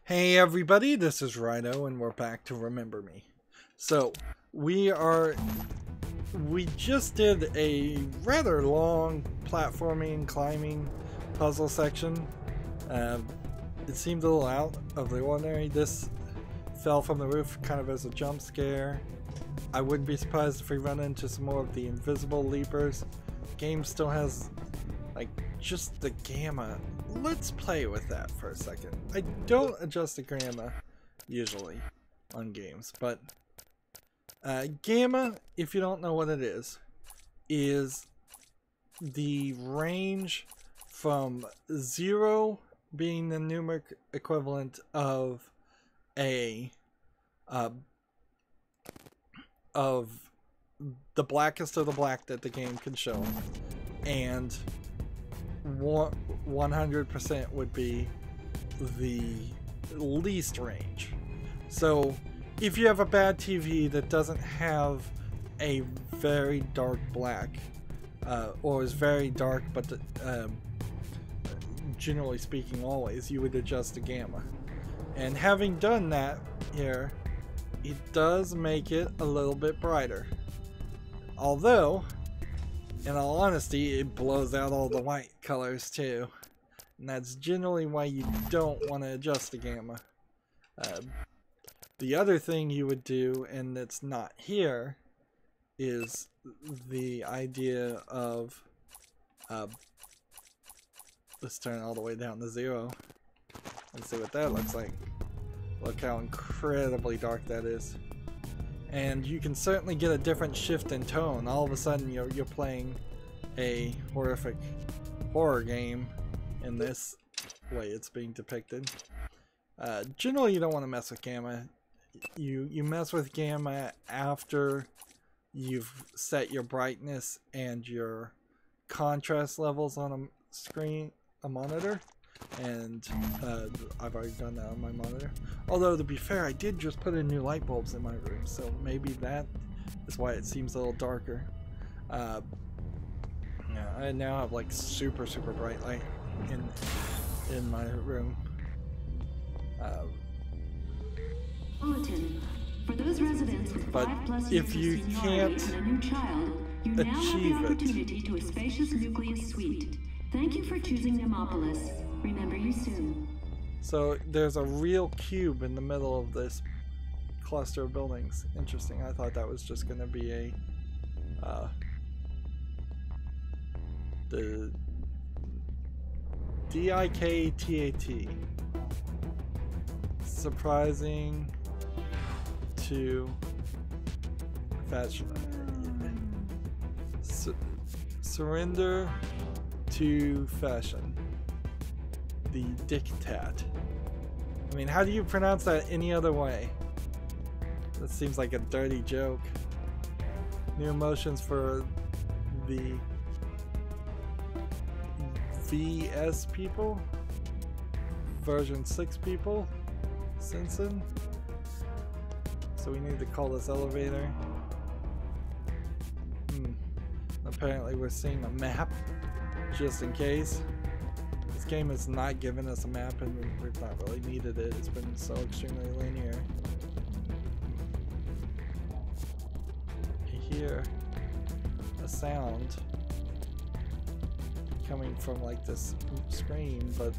Hey everybody, this is Rydo and we're back to Remember Me. So, we just did a rather long platforming, climbing puzzle section. It seemed a little out of the ordinary. This fell from the roof kind of as a jump scare. I wouldn't be surprised if we run into some more of the invisible leapers. The game still has like just the gamma. Let's play with that for a second. I don't adjust the gamma usually on games, but gamma, if you don't know what it is the range from 0 being the numeric equivalent of of the blackest of the black that the game can show, and 100% would be the least range. So if you have a bad TV that doesn't have a very dark black, or is very dark but generally speaking always, you would adjust the gamma. And having done that here, it does make it a little bit brighter. Although, in all honesty, it blows out all the white colors too. And that's generally why you don't want to adjust the gamma. The other thing you would do, and that's not here, is the idea of let's turn it all the way down to 0 and see what that looks like. Look how incredibly dark that is. And you can certainly get a different shift in tone. All of a sudden you're playing a horrific horror game in this way it's being depicted. Generally you don't want to mess with gamma. You mess with gamma after you've set your brightness and your contrast levels on a monitor. And I've already done that on my monitor. Although, to be fair, I did just put in new light bulbs in my room, so maybe that is why it seems a little darker. Yeah, I now have like super bright light in my room. For those residents with but 5+ if you can't and a new child, you now have the opportunity to a spacious nucleus suite. Thank you for choosing Nemopolis. Remember you soon. So there's a real cube in the middle of this cluster of buildings. Interesting. I thought that was just going to be a the DIKTAT. Surprising to fashion. Surrender to fashion. The diktat. I mean, how do you pronounce that any other way? That seems like a dirty joke. New emotions for the VS people? Version 6 people? Simpson? So we need to call this elevator. Apparently we're seeing a map, just in case. This game has not given us a map and we've not really needed it. It's been so extremely linear. I hear a sound coming from like this screen, but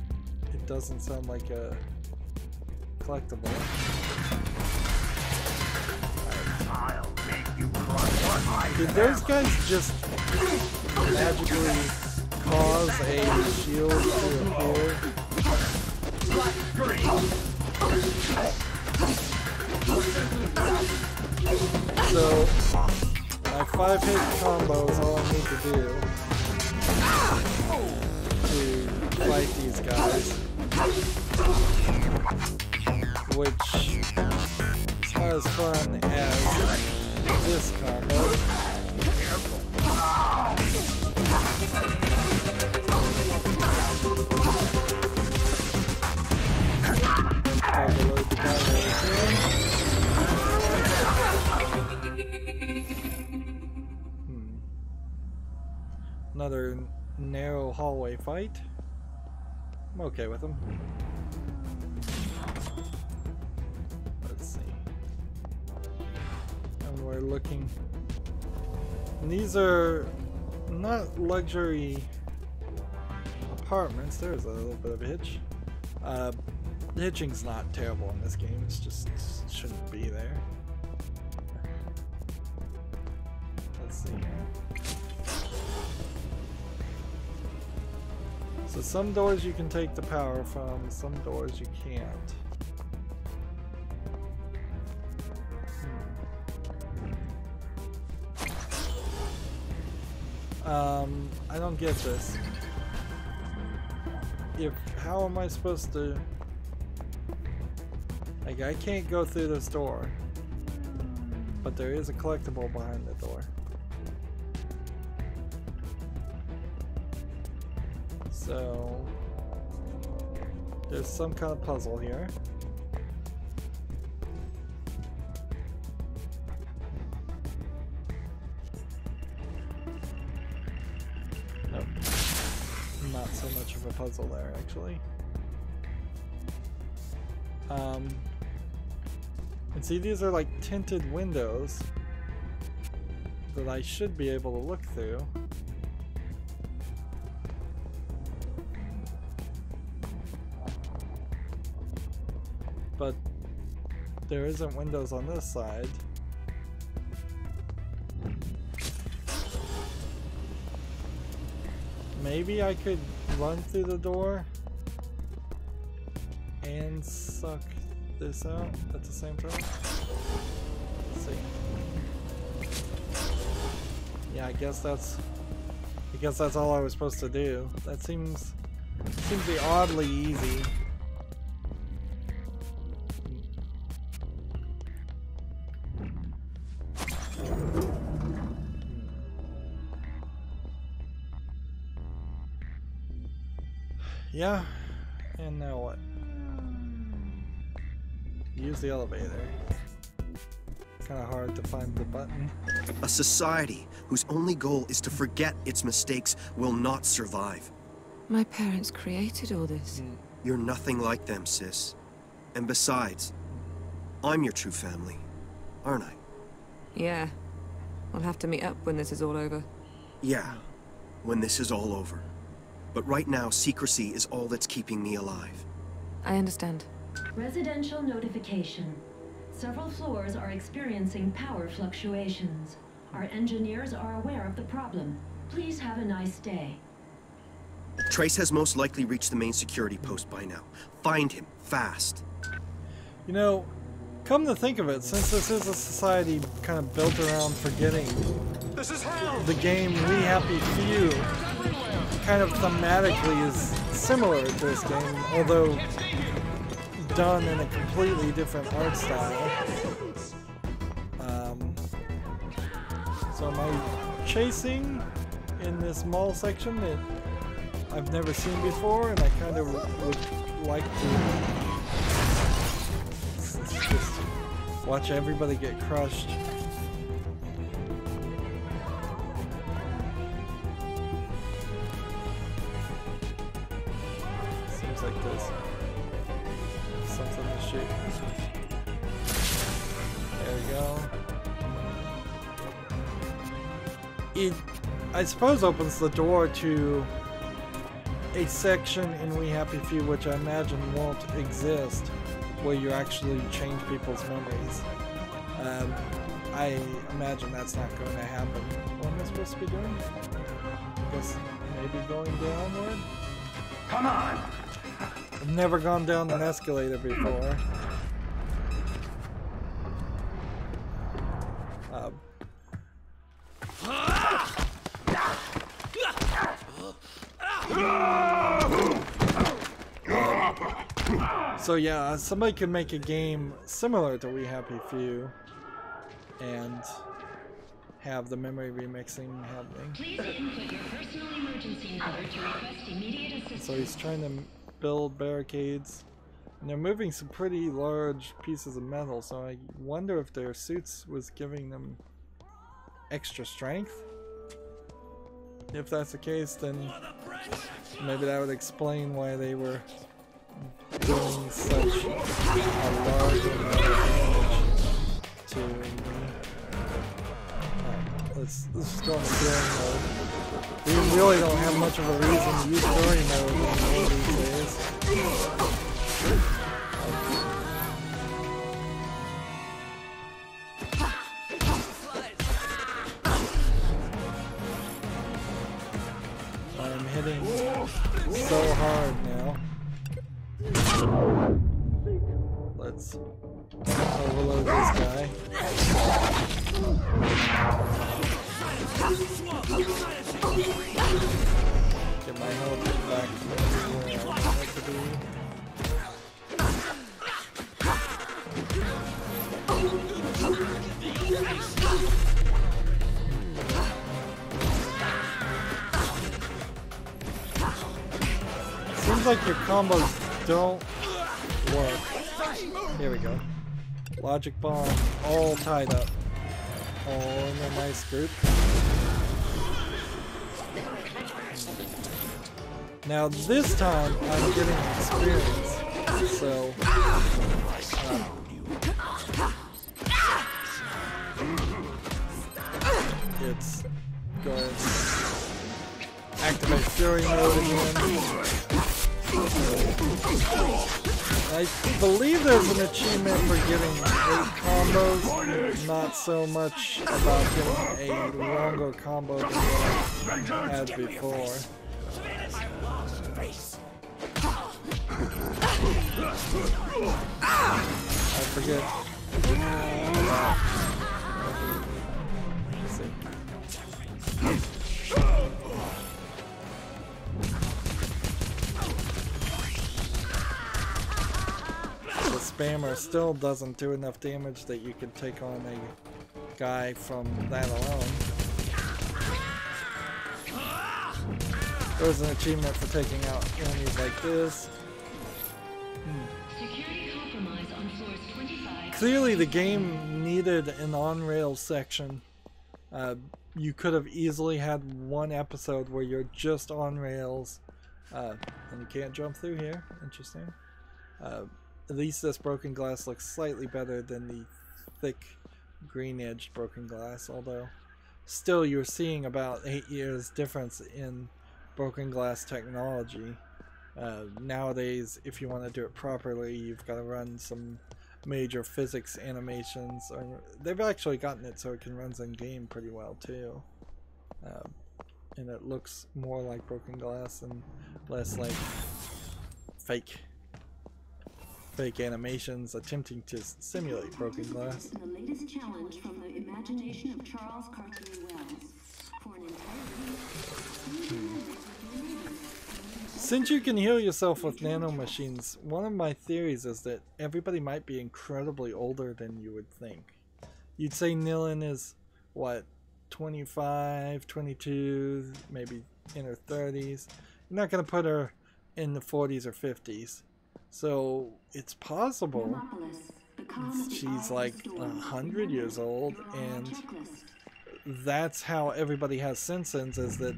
it doesn't sound like a collectible. I'll make you cry. Did those guys just magically cause a shield to appear? So, my 5-hit combo is all I need to do to fight these guys, which is not as fun as this combo. Another narrow hallway fight. I'm okay with them. Let's see. And we're looking. And these are not luxury apartments. There's a little bit of a hitch. The hitching's not terrible in this game. It's just shouldn't be there. Let's see. So some doors you can take the power from, some doors you can't. I don't get this. How am I supposed to... Like, I can't go through this door. But there is a collectible behind the door. So... there's some kind of puzzle here. Nope. Not so much of a puzzle there, actually. And see, these are like tinted windows that I should be able to look through. But there isn't windows on this side. Maybe I could run through the door and suck this out at the same time. Let's see. Yeah, I guess that's all I was supposed to do. That seems to be oddly easy. Yeah, and now what? Use the elevator. Kind of hard to find the button. A society whose only goal is to forget its mistakes will not survive. My parents created all this. You're nothing like them, sis. And besides, I'm your true family, aren't I? Yeah. I'll have to meet up when this is all over. Yeah, when this is all over. But right now, secrecy is all that's keeping me alive. I understand. Residential notification. Several floors are experiencing power fluctuations. Our engineers are aware of the problem. Please have a nice day. Trace has most likely reached the main security post by now. Find him, fast. You know, come to think of it, since this is a society kind of built around forgetting the game We Happy Few, kind of thematically is similar to this game, although done in a completely different art style. So am I chasing in this mall section that I've never seen before, and I kind of would like to just watch everybody get crushed. Seems like there's something to shoot. There we go. It, I suppose, opens the door to a section in We Happy Few which I imagine won't exist, where you actually change people's memories. I imagine that's not going to happen. What am I supposed to be doing? I guess maybe going downward? Come on! I've never gone down an escalator before. So yeah, somebody could make a game similar to We Happy Few and have the memory remixing happening. Please input your personal emergency number to request immediate assistance. So he's trying to build barricades, and they're moving some pretty large pieces of metal, so I wonder if their suits was giving them extra strength. If that's the case, then maybe that would explain why they were doing such a large amount of damage to me. Let's just go into story mode. We really don't have much of a reason to use story mode anymore these days. I'm hitting so hard now. Let's overload this guy. Get my health back to where I want it to be. Seems like your combos don't work. Here we go. Logic bomb all tied up. All in a nice group. Now this time I'm getting experience, so it's going to activate Fury mode again. I believe there's an achievement for getting 8 combos, not so much about getting a longer combo than what I had before. I forget. Let's see. The spammer still doesn't do enough damage that you can take on a guy from that alone. There's an achievement for taking out enemies like this. Clearly the game needed an on-rails section. You could have easily had one episode where you're just on rails. And you can't jump through here. Interesting. At least this broken glass looks slightly better than the thick green-edged broken glass, although still you're seeing about 8 years difference in broken glass technology. Nowadays, if you want to do it properly, you've got to run some major physics animations, or they've actually gotten it so it can run in game pretty well too, and it looks more like broken glass and less like fake animations attempting to simulate broken glass. The latest challenge from the imagination of Charles Cartier Wells. For an Since you can heal yourself with nanomachines, one of my theories is that everybody might be incredibly older than you would think. You'd say Nilin is, what, 25, 22, maybe in her 30s. You're not going to put her in the 40s or 50s. So it's possible she's like 100 years old, and that's how everybody has Simpsons, is that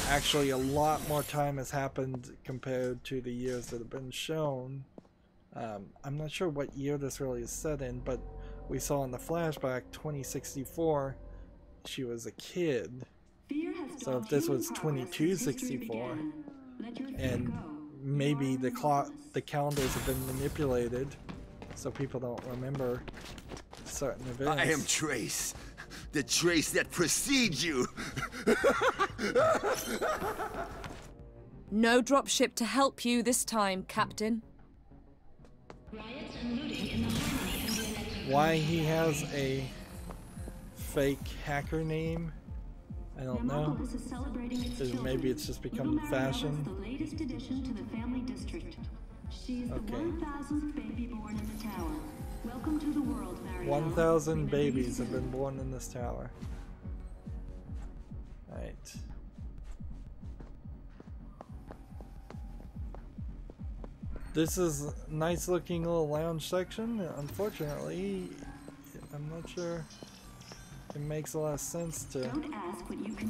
actually a lot more time has happened compared to the years that have been shown. I'm not sure what year this really is set in, but we saw in the flashback 2064 she was a kid. So if this was 2264, and maybe the calendars have been manipulated so people don't remember certain events. I am Trace. The Trace that precedes you. No dropship to help you this time, Captain. Why he has a fake hacker name, I don't know. Maybe it's just become fashion. The latest addition to the family district. She's the 1,000th baby born in the tower. Welcome to the world, Mario. 1,000 babies have been born in this tower. Right. This is a nice looking little lounge section. Unfortunately, I'm not sure it makes a lot of sense to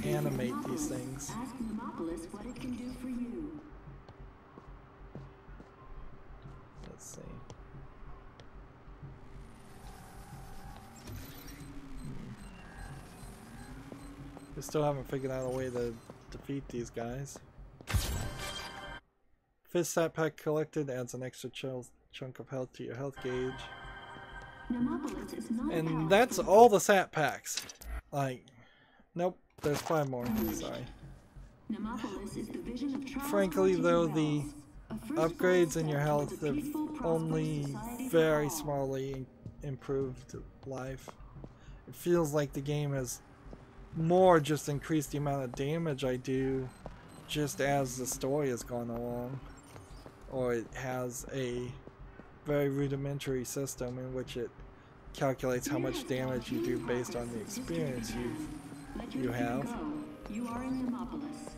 animate these things. Ask Monopolis what it can do for you. Let's see. We still haven't figured out a way to defeat these guys. Fifth stat pack collected adds an extra chunk of health to your health gauge. And that's all the stat packs. Like, nope, there's 5 more. Sorry. Frankly, though, the upgrades in your health have only very smallly improved life. It feels like the game has more just increased the amount of damage I do just as the story has gone along. Or it has a very rudimentary system in which it calculates how much damage you do based on the experience you have. You are in Nemopolis.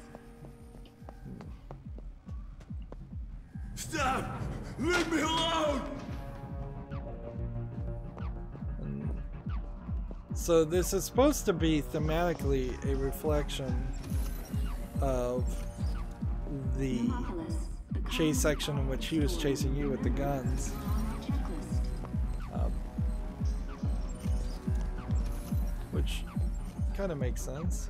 Stop! Leave me alone! So this is supposed to be thematically a reflection of the chase section in which he was chasing you with the guns. Which kind of makes sense.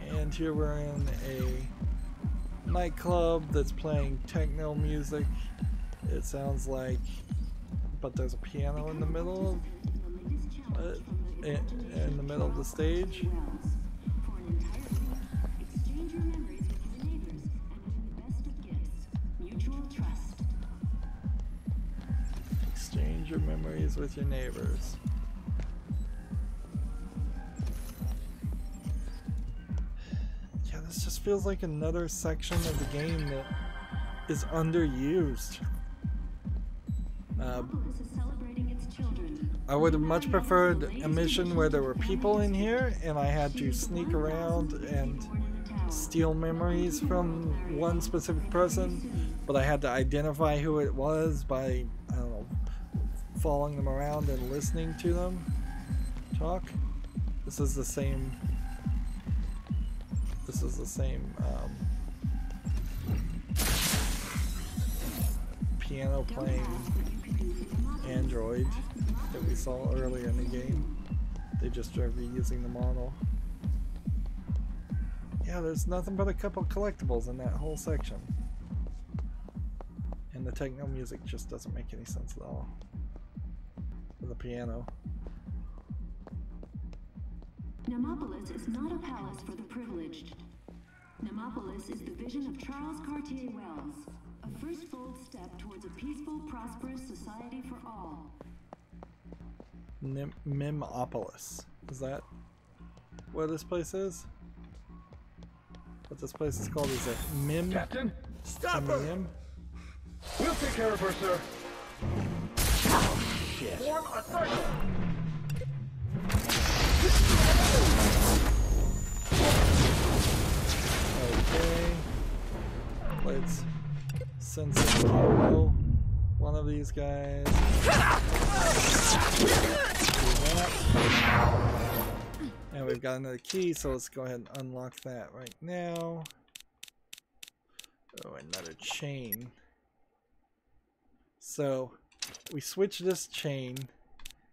And here we're in a nightclub that's playing techno music. It sounds like, but there's a piano in the middle of in the middle of the stage. Exchange your memories with your neighbors. Yeah, this just feels like another section of the game that is underused. I would have much preferred a mission where there were people in here and I had to sneak around and steal memories from one specific person, but I had to identify who it was by, I don't know, following them around and listening to them talk. This is the same piano playing android that we saw earlier in the game. They just are reusing the model. Yeah, there's nothing but a couple collectibles in that whole section. And the techno music just doesn't make any sense at all. For the piano. Nemopolis is not a palace for the privileged. Nemopolis is the vision of Charles Cartier Wells, a first bold step towards a peaceful, prosperous society for all. Memopolis. Is that where this place is? What this place is called is a Mim? Captain, stop her! Mim? We'll take care of her, sir. Shit. Form a circle. Okay. Let's send some combo. One of these guys. Do that. And we've got another key, so let's go ahead and unlock that right now. Oh, another chain. So we switch this chain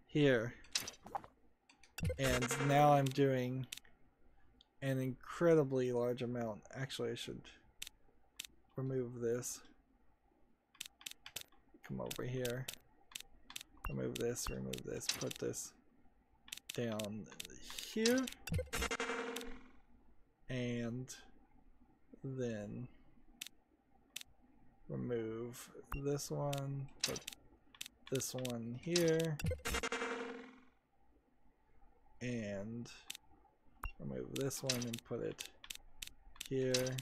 here, and now I'm doing an incredibly large amount. Actually, I should remove this. Come over here. Remove this, put this down here. And then remove this one, put this one here. And remove this one and put it here.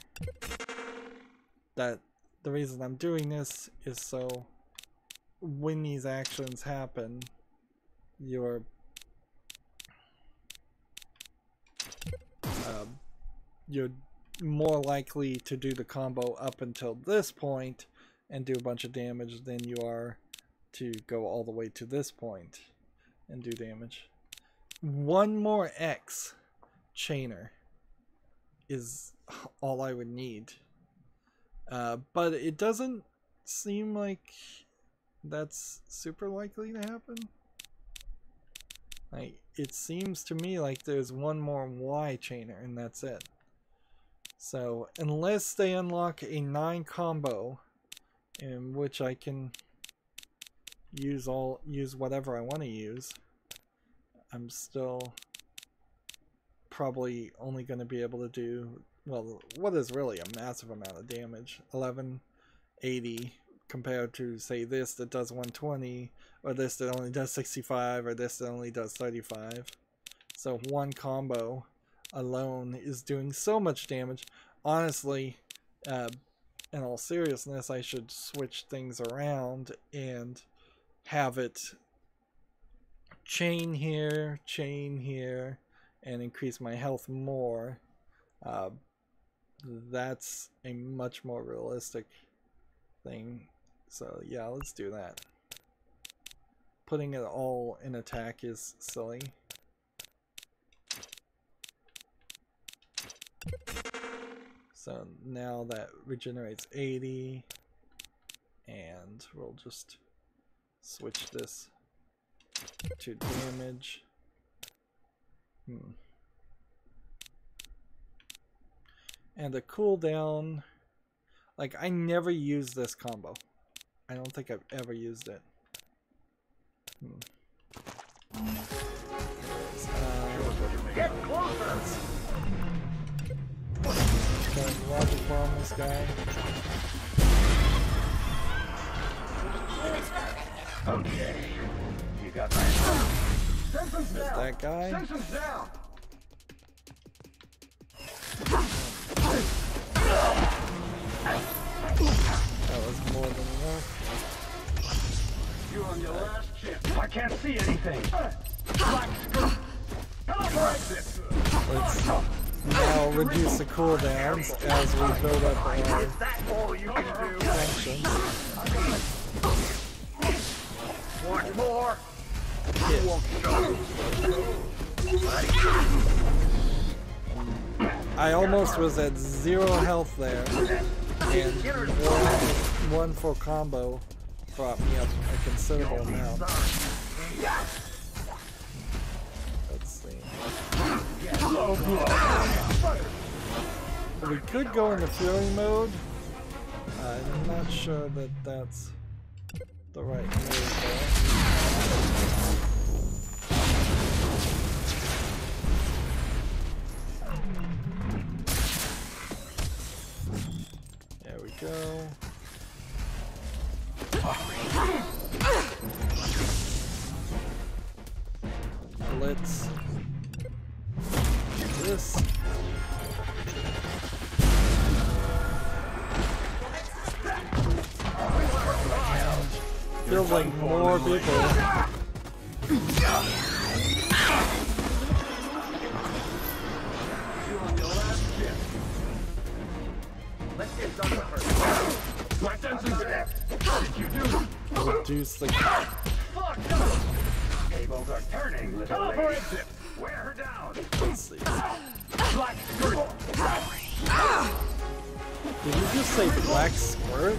The reason I'm doing this is so when these actions happen, you're more likely to do the combo up until this point and do a bunch of damage than you are to go all the way to this point and do damage. One more X chainer is all I would need. But it doesn't seem like that's super likely to happen. Like, it seems to me like there's one more Y chainer and that's it. So unless they unlock a 9 combo in which I can use whatever I want to use, I'm still probably only going to be able to do, well, what is really a massive amount of damage, 1180 compared to, say, this that does 120, or this that only does 65, or this that only does 35. So one combo alone is doing so much damage. Honestly, in all seriousness, I should switch things around and have it chain here, and increase my health more. That's a much more realistic thing. So yeah, let's do that. Putting it all in attack is silly. So now that regenerates 80, and we'll just switch this to damage. And the cooldown, like, I never use this combo. I don't think I've ever used it. Get closer! Logic bomb this guy. Okay. You got that. Symptoms There's down. that guy. Symptoms down. That was more than enough. You on your last chip. I can't see anything. Black skirt. Let's Now reduce the cooldowns as we build up our Is that all you can do? sanctions. Want more? I almost was at 0 health there, and one full combo brought me up a considerable amount. Let's see. We could go into Fury mode. I'm not sure that that's the right move there. There we go. Let's do this. Feels like more people. Let's get done with her. My senses are. What did you do? Reduce the. Fuck up! Tables are turning, little lady. Exit. Wear her down. Let's see. Black skirt. Did you just say black squirt?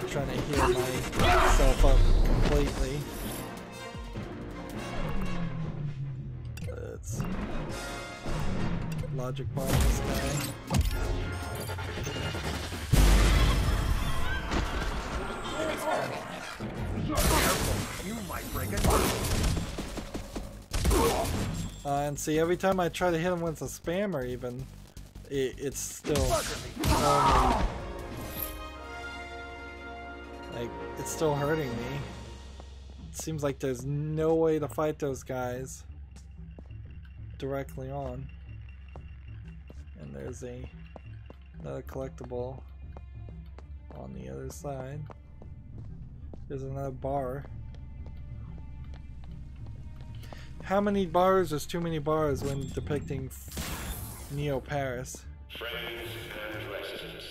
Trying to heal myself up completely. Let's logic bomb this guy. You might break it. And see, every time I try to hit him with a spammer, even it's still only, like, it's still hurting me. It seems like there's no way to fight those guys directly on. And there's another collectible on the other side. There's another bar. How many bars is too many bars when depicting Neo Paris? Friends and residents,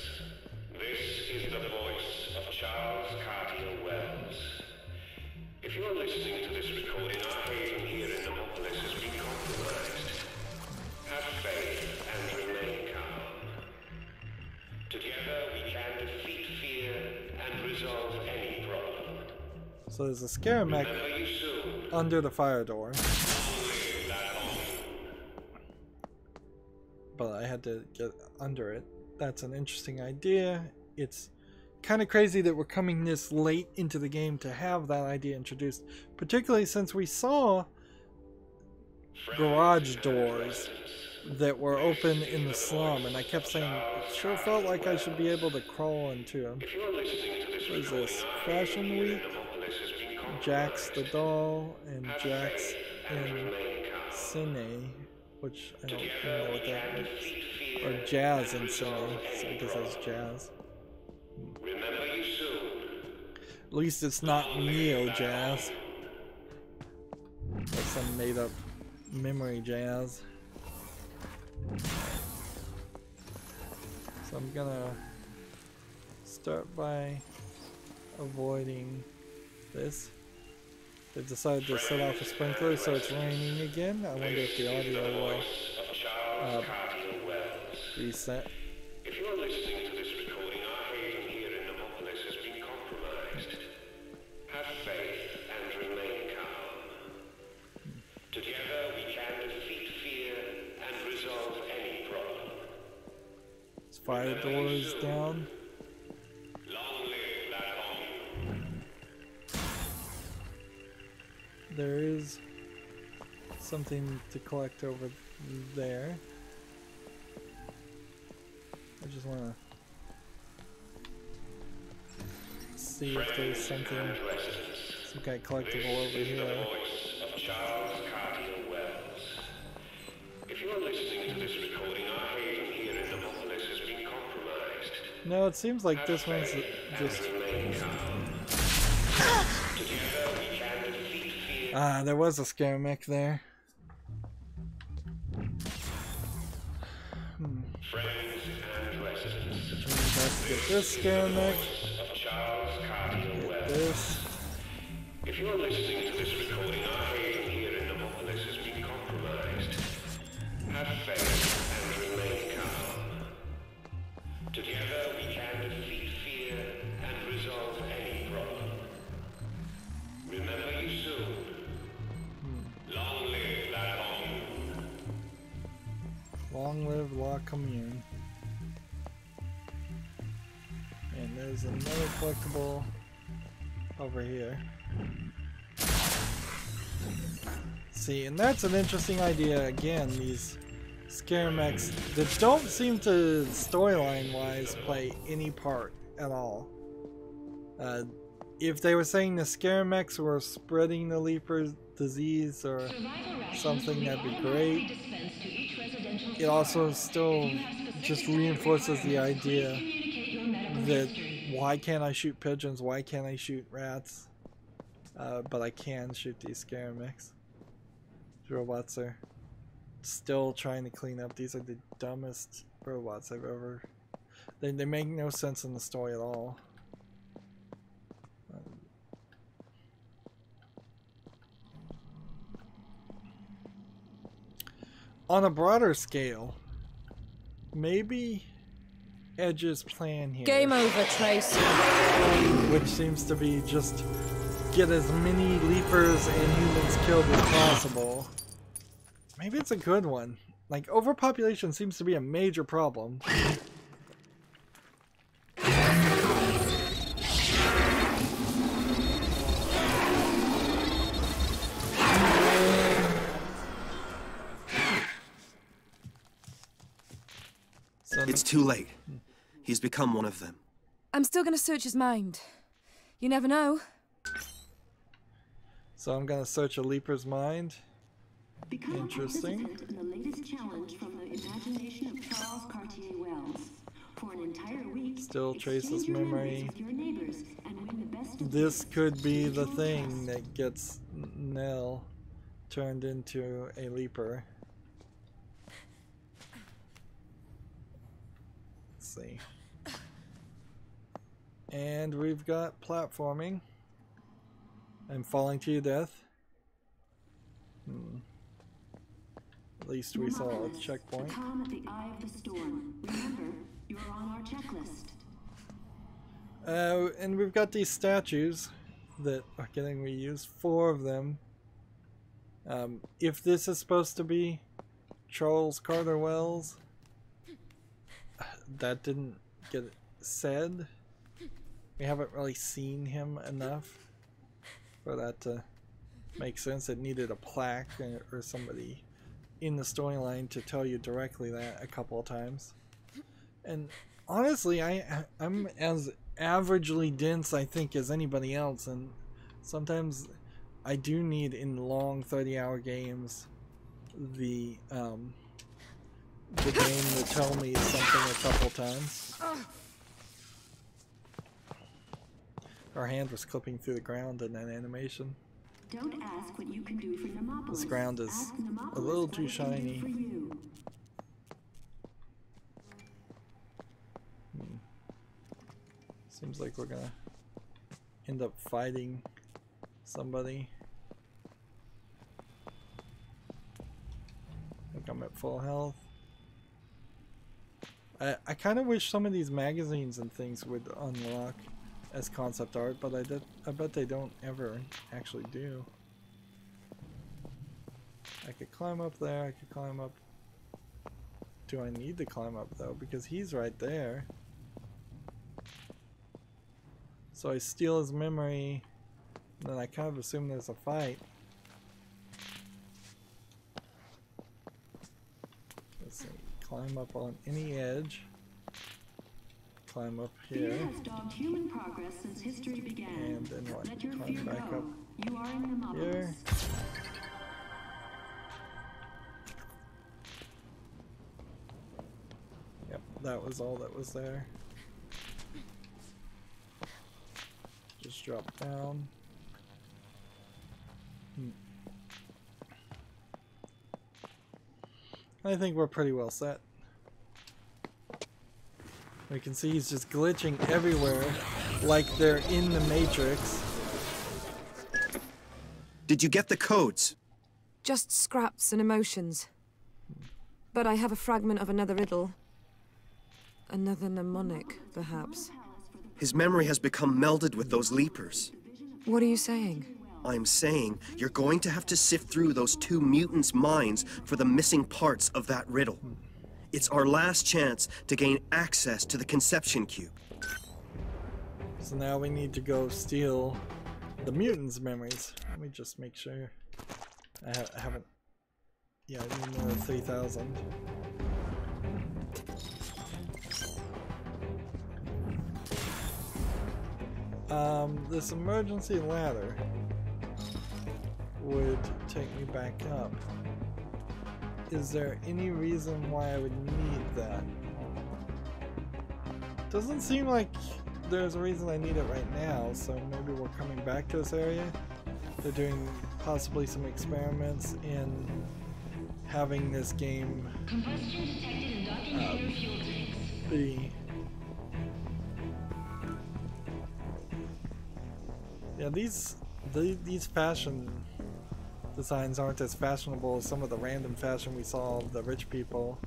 this is the voice of Charles Cartier Wells. If you are listening to this recording, our haven here in Nemopolis has been compromised. Have faith and remain calm. Together we can defeat fear and resolve any problem. So there's a scare mech under the fire door. But I had to get under it. That's an interesting idea. It's kind of crazy that we're coming this late into the game to have that idea introduced, particularly since we saw garage doors that were open in the slum, and I kept saying it sure felt like I should be able to crawl into them. What is this? Fashion Week? Jax the doll and Jax in Cine, which I don't know what that means. Or Jazz in Cine, so I guess that's Jazz. At least it's not Neo Jazz. That's some made up memory jazz. So I'm gonna start by avoiding this. They've decided to set off a sprinkler so it's raining again. I wonder if the audio will reset. If you are listening to this recording, our haven here in Nemopolis has been compromised. Have faith and remain calm. Together we can defeat fear and resolve any problem. Is fire doors down? Long live that commune. There is something to collect over there. I just want to see if there's something, some kind of collectible over here. Charles Cartier Wells. If you are listening to this recording, our haven here in Nemopolis has been compromised. No, it seems like this one's just... Ah, there was a scare mech there. Let's get this scare mech. Get this. If you are listening to this recording, our haven here in Nemopolis has been compromised. Have faith and remain calm. Together we can defeat fear and resolve any problem. Remember you soon. Long live la commune. Long live la commune. And there's another collectible over here. See, and that's an interesting idea. Again, these scare mechs that don't seem to, storyline wise, play any part at all. If they were saying the scare mechs were spreading the Leaper's disease or something, that'd be great. It also still just reinforces the idea that why can't I shoot pigeons, why can't I shoot rats, but I can shoot these scare mechs. Robots are still trying to clean up. These are the dumbest robots I've ever... They make no sense in the story at all. On a broader scale, maybe Edge's plan here, Game over, Trace. which seems to be just get as many Leapers and humans killed as possible. Maybe it's a good one. Like, overpopulation seems to be a major problem. It's too late. He's become one of them. I'm still gonna search his mind. You never know. So I'm gonna search a Leaper's mind. Become Interesting. a participant in the latest challenge from the imagination of Charles Cartier Wells. For an entire week, Still traces exchange your memory. memories with your neighbors and win the best of This gifts. could be the Digital thing tests. that gets Nell turned into a leaper. Let's see. And we've got platforming. And falling to your death. At least we saw a checkpoint. Calm at the eye of the storm. Remember, you're on our checklist. And we've got these statues that are getting reused. 4 of them. If this is supposed to be Charles Carter Wells, that didn't get said. We haven't really seen him enough for that to make sense. It needed a plaque or somebody in the storyline to tell you directly that a couple of times. And honestly, I'm as averagely dense, I think, as anybody else, and sometimes I do need, in long 30-hour games, the game to tell me something a couple times. Our hand was clipping through the ground in that animation. Don't ask what you can do for Nemopolis. This ground is a little too shiny. Seems like we're gonna end up fighting somebody. I think I'm at full health. I kind of wish some of these magazines and things would unlock as concept art, but I bet they don't ever actually do. I could climb up there, I could climb up. Do I need to climb up though? Because he's right there. So I steal his memory, and then I kind of assume there's a fight. Let's see, climb up on any edge. Climb up here. Fear has dogged human progress since history began. And then what? Let your Climb fear back go. up You are in Nemopolis. here. Yep, that was all that was there. Just drop down. I think we're pretty well set. We can see he's just glitching everywhere like they're in the Matrix. Did you get the codes? Just scraps and emotions. But I have a fragment of another riddle. Another mnemonic, perhaps. His memory has become melded with those leapers. What are you saying? I'm saying you're going to have to sift through those 2 mutants' minds for the missing parts of that riddle. It's our last chance to gain access to the conception cube. So now we need to go steal the mutants' memories. Let me just make sure. I haven't... Yeah, I need another 3,000. This emergency ladder would take me back up. Is there any reason why I would need that? Doesn't seem like there's a reason I need it right now, so maybe we're coming back to this area. They're doing possibly some experiments in having this game be... Yeah, these fashion designs aren't as fashionable as some of the random fashion we saw of the rich people.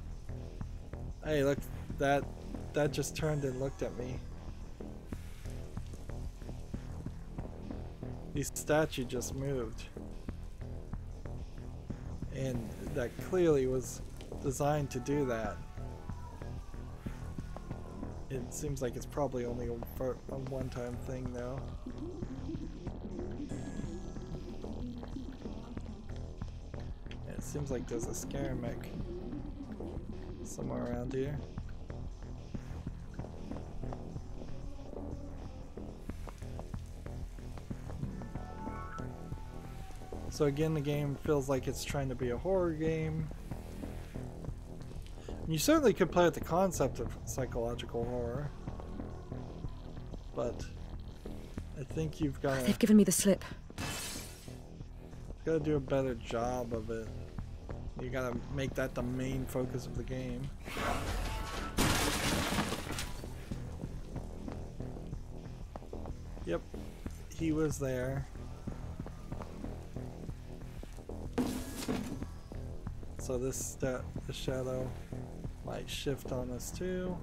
Hey, look, that just turned and looked at me. The statue just moved. And that clearly was designed to do that. It seems like it's probably only a one-time thing though. It seems like there's a scare mech somewhere around here. So again, the game feels like it's trying to be a horror game. You certainly could play with the concept of psychological horror, but I think you've got to... They've given me the slip. gotta do a better job of it. You gotta make that the main focus of the game. Yep, he was there. So the shadow might shift on us too.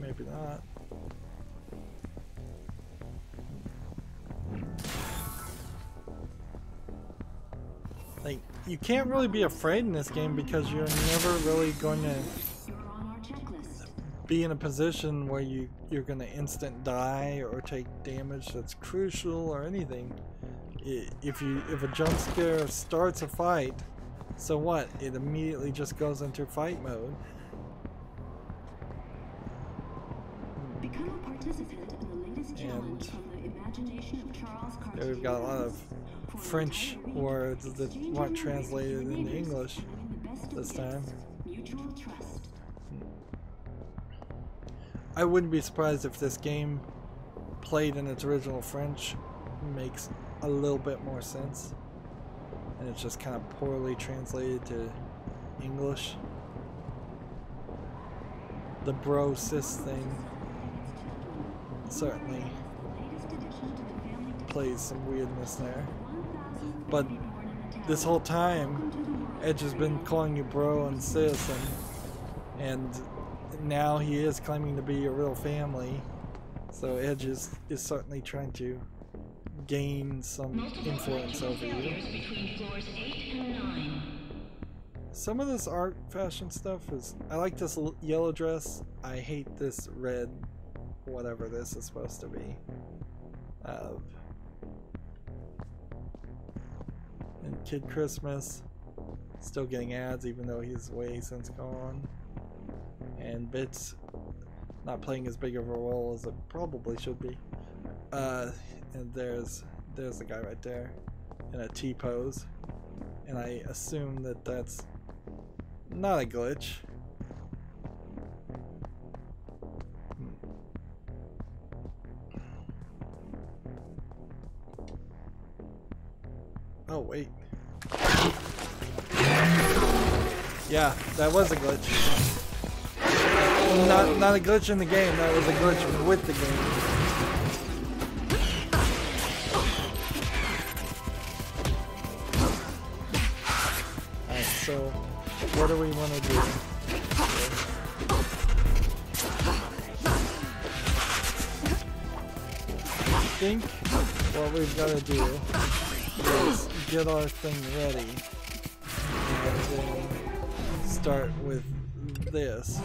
Maybe not. Like, you can't really be afraid in this game because you're never really going to be in a position where you're going to instant die or take damage that's crucial or anything. If a jump scare starts a fight, so what? It immediately just goes into fight mode. Become a participant in the latest challenge from the imagination of Charles Cartier. There we've got a lot of French words that weren't translated into English this time. Mutual trust. I wouldn't be surprised if this game played in its original French makes a little bit more sense and it's just kind of poorly translated to English. The bro sis thing certainly plays some weirdness there. But this whole time, Edge has been calling you bro and sis, and now he is claiming to be a real family. So Edge is certainly trying to gain some influence over you. Some of this art fashion stuff is... I like this yellow dress. I hate this red, whatever this is supposed to be. And Kid Christmas, still getting ads even though he's way since gone. And Bits not playing as big of a role as it probably should be. And there's the guy right there in a T-pose. And I assume that that's not a glitch. Oh wait. Yeah, that was a glitch. Not a glitch in the game, that was a glitch with the game. Alright, so what do we want to do? I think what we've got to do is get our thing ready and then start with this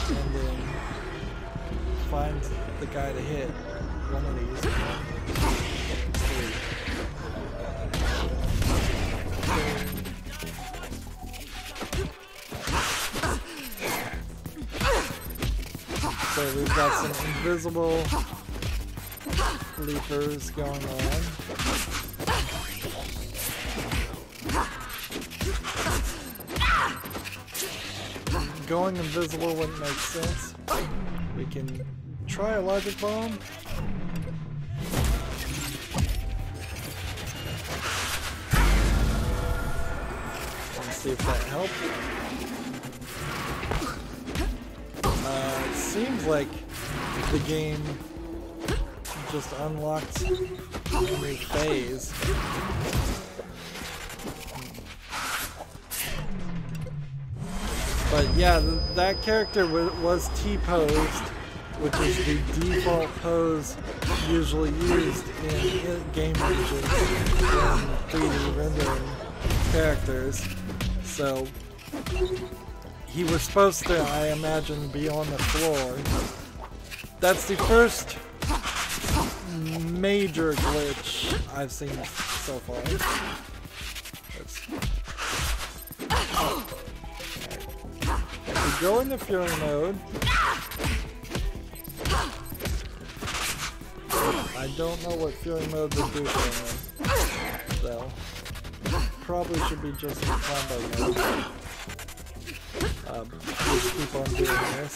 and then find the guy to hit one of these. So we've got some invisible leapers going on. Going invisible wouldn't make sense. We can try a logic bomb. Let's see if that helped. It seems like the game just unlocked a new phase. But yeah, that character was T-posed, which is the default pose usually used in game engines in 3D rendering characters. So he was supposed to, I imagine, be on the floor. That's the first major glitch I've seen so far. If we go into Fury mode, I don't know what Fury mode would do for him, so probably should be just in combo mode. Just keep on doing this.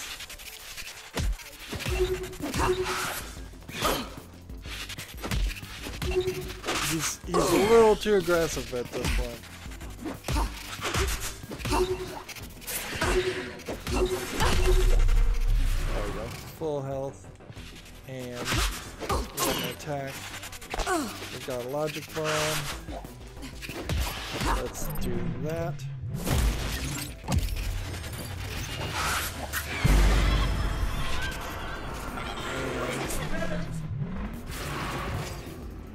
He's a little too aggressive at this point. There we go. Full health. And we're gonna attack. We've got a logic bomb. Let's do that. And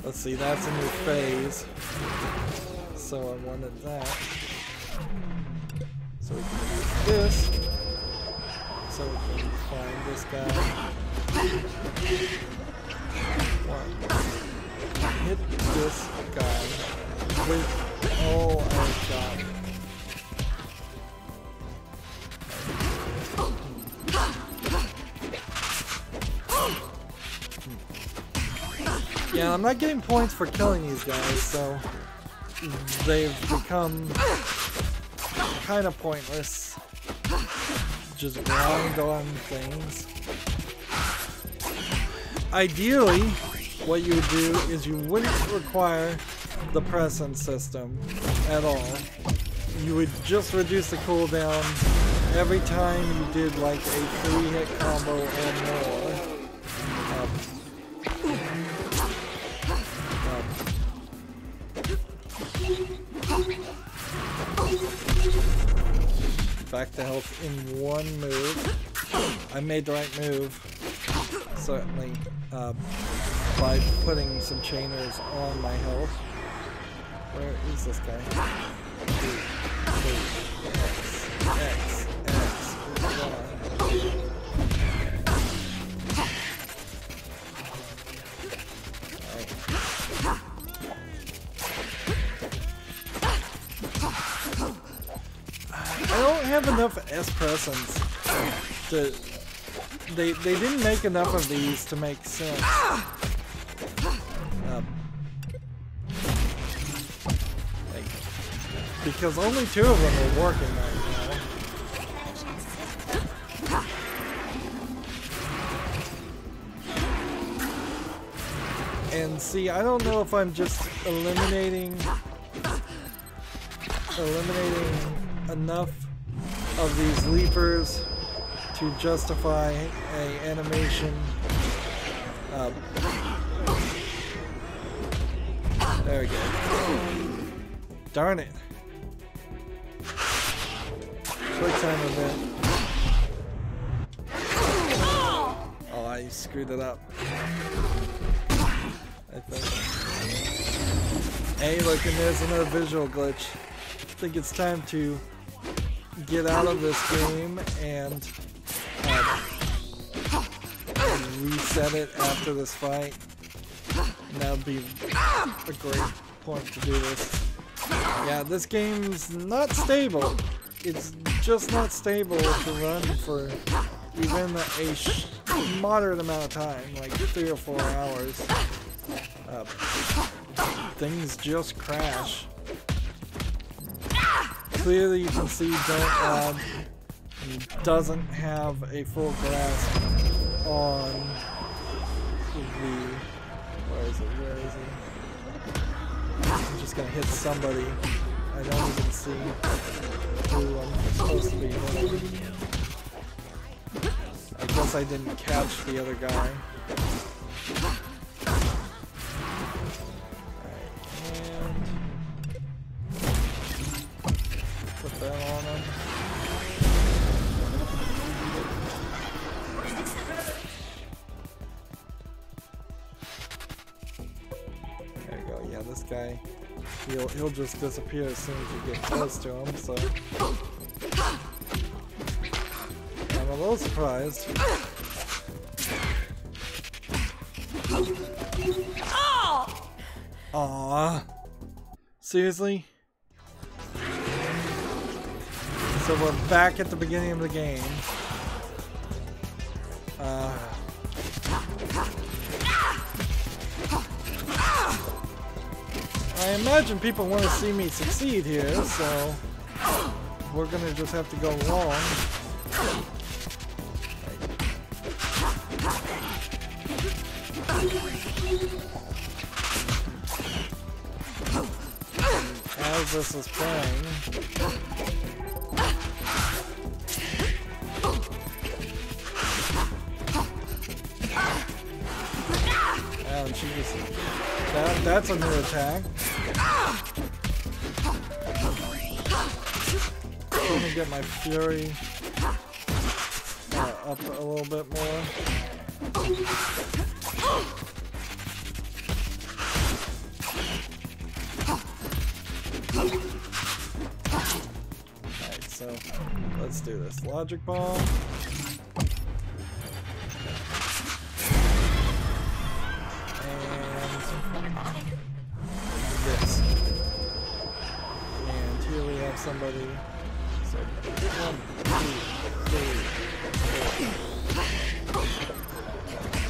let's see, that's a new phase. So I wanted that. So we can use this. So we can find this guy. One. Hit this guy with all our shot. Yeah, I'm not getting points for killing these guys, so they've become kind of pointless. Just grind on things. Ideally, what you would do is you wouldn't require the presence system at all. You would just reduce the cooldown every time you did like a 3-hit combo or more. Back to health in one move. I made the right move, certainly, by putting some chainers on my health. Where is this guy? X. I don't have enough S presence to. They didn't make enough of these to make sense. Because only 2 of them are working right now. And see, I don't know if I'm just eliminating enough of these leapers to justify a animation. There we go. Darn it. Quick time event. Oh, I screwed it up. I think. Hey, look, and there's another visual glitch. I think it's time to get out of this game and reset it after this fight. And that would be a great point to do this. Yeah, this game's not stable. It's just not stable to run for even a moderate amount of time, like 3 or 4 hours. Things just crash. Clearly you can see Don't doesn't have a full grasp on the... Where is he? I'm just gonna hit somebody. I don't even see who I'm supposed to be hitting. I guess I didn't catch the other guy. Alright, and put that on him. There we go, yeah, this guy. He'll just disappear as soon as you get close to him, so I'm a little surprised. Aww. Seriously? So we're back at the beginning of the game. I imagine people want to see me succeed here, so we're gonna just have to go long. as this is playing. And she just... that's a new attack. Let me get my fury up a little bit more. Alright, so let's do this. Logic bomb. This. And here we have somebody. So 1, 2, 3, 4.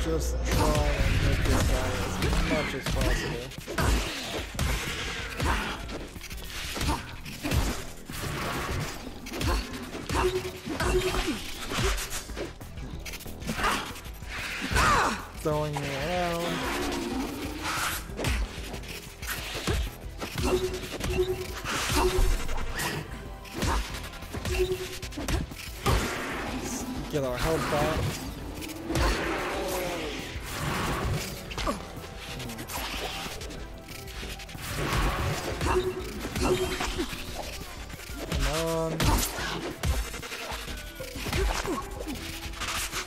Just try and make this guy as much as possible. Throwing me around. Get our health back. Come on.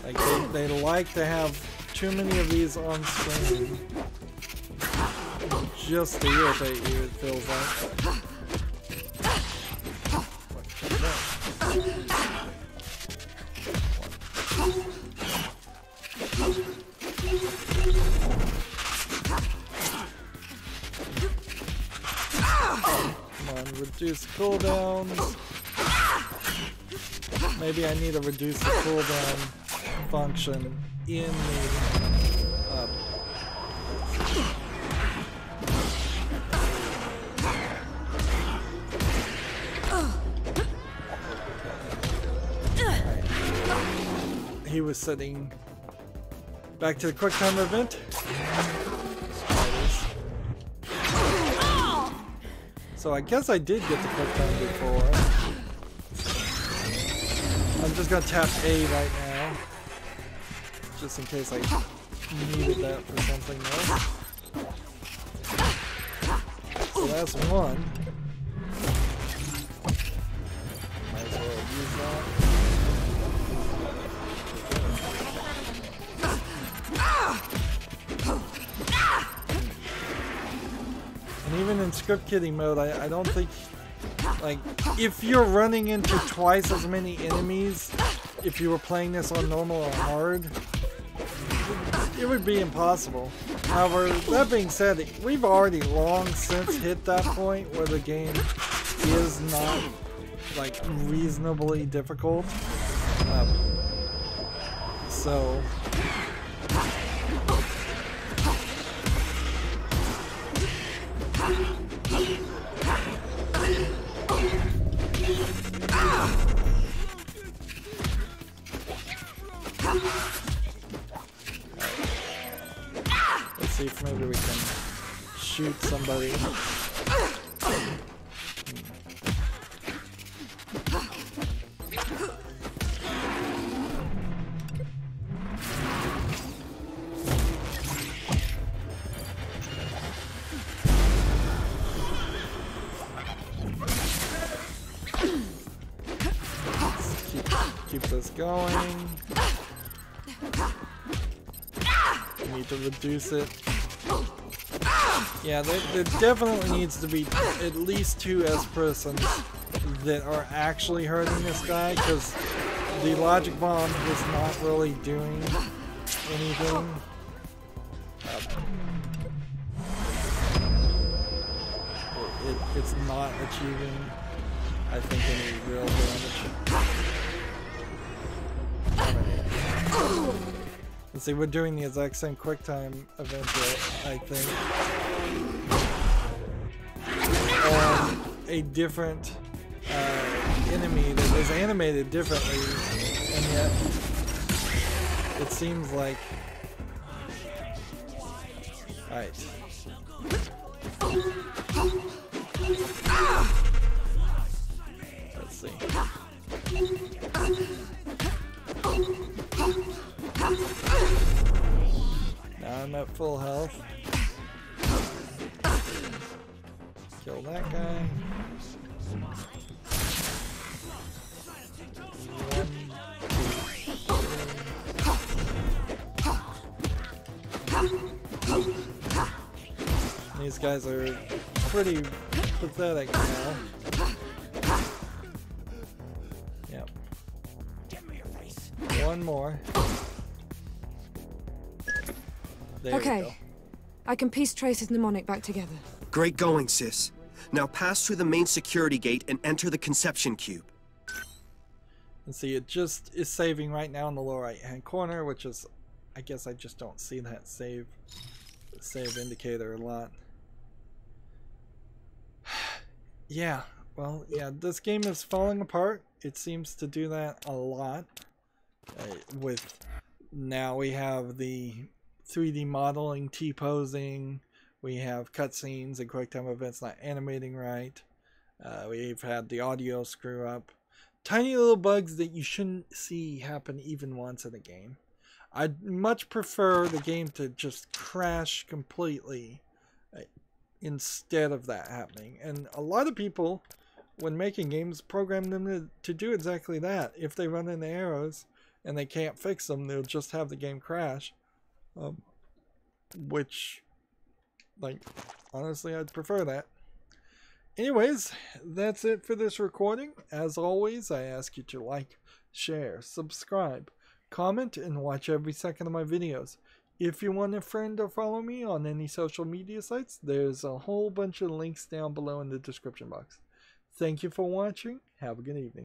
Like they like to have too many of these on screen just to irritate you, it feels like. Come on, reduce cooldowns. Maybe I need to reduce the cooldown function in the he was setting back to the quick time event. So I guess I did get the quick time before. I'm just gonna tap A right now, just in case I needed that for something else. So that's one. Might as well use that. And even in script kidding mode, I don't think, like, if you're running into twice as many enemies, if you were playing this on normal or hard, it would be impossible. However, that being said, we've already long since hit that point where the game is not, like, reasonably difficult. So... let's see if maybe we can shoot somebody. Keep this going. We need to reduce it. Yeah, there definitely needs to be at least 2 S-persons that are actually hurting this guy, because the logic bomb is not really doing anything. It's not achieving, I think, any real damage. Let's see, we're doing the exact same quick time event, I think. On a different enemy that is animated differently, and yet it seems like... Alright. full health. Kill that guy. These guys are pretty pathetic now. Yep. One more. There we go. Okay. I can piece Trace's mnemonic back together. Great going, sis. Now pass through the main security gate and enter the conception cube. And see, it just is saving right now in the lower right hand corner, which is, I guess I just don't see that save indicator a lot. Yeah, well, yeah, this game is falling apart. It seems to do that a lot. With now we have the 3D modeling, T-posing, we have cutscenes and QuickTime events not animating right. We've had the audio screw up. Tiny little bugs that you shouldn't see happen even once in a game. I'd much prefer the game to just crash completely instead of that happening. And a lot of people, when making games, program them to do exactly that. If they run into errors and they can't fix them, they'll just have the game crash. Which, like, honestly, I'd prefer that. Anyways, that's it for this recording. As always, I ask you to like, share, subscribe, comment, and watch every second of my videos. If you want a friend or follow me on any social media sites, there's a whole bunch of links down below in the description box. Thank you for watching. Have a good evening.